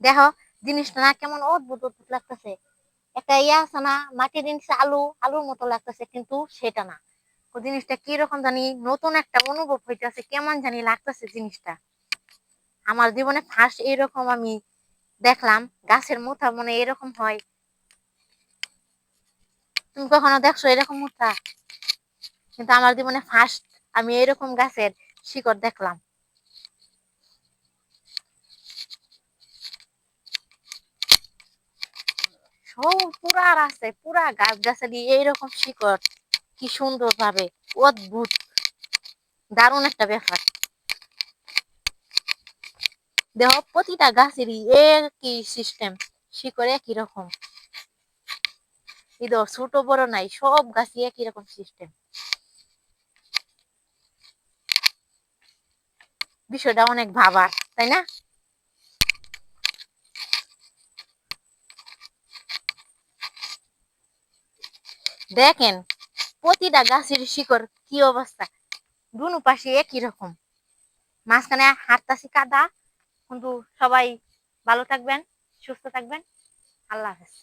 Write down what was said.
দেখো জিনিসটা না কেমন অদ্ভুত অদ্ভুত লাগতেছে। একটা ইয়া আছে না, মাটির জিনিস আলুর মতো লাগতেছে, কিন্তু সেটা না। ও জিনিসটা কি রকম জানি, নতুন একটা অনুভব হইতেছে, কেমন জানি লাগতেছে জিনিসটা। আমার জীবনে ফার্স্ট এরকম আমি দেখলাম, গাছের মুথা মনে এরকম হয়। তুমি কখনো দেখছো এরকম মুথা? কিন্তু আমার জীবনে ফার্স্ট আমি এরকম গাছের শিকড় দেখলাম। সব পুরা রাস্তায় পুরা গাছ গাছালি এইরকম শিকড়, কি সুন্দর ভাবে, অদ্ভুত, দারুণ একটা ব্যাপার। দেখো প্রতিটা গাছেরই একই সিস্টেম, শিকড় একই রকম। এদের ছোট বড় নাই, সব গাছই একই রকম সিস্টেম। বিষয়টা অনেক ভাবার, তাই না? দেখেন প্রতিটা গাছের শিকড় কি অবস্থা, দুনো পাশে একই রকম। মাঝখানে হাঁটতাছি কাদা। কিন্তু সবাই ভালো থাকবেন, সুস্থ থাকবেন। আল্লাহ হাফেজ।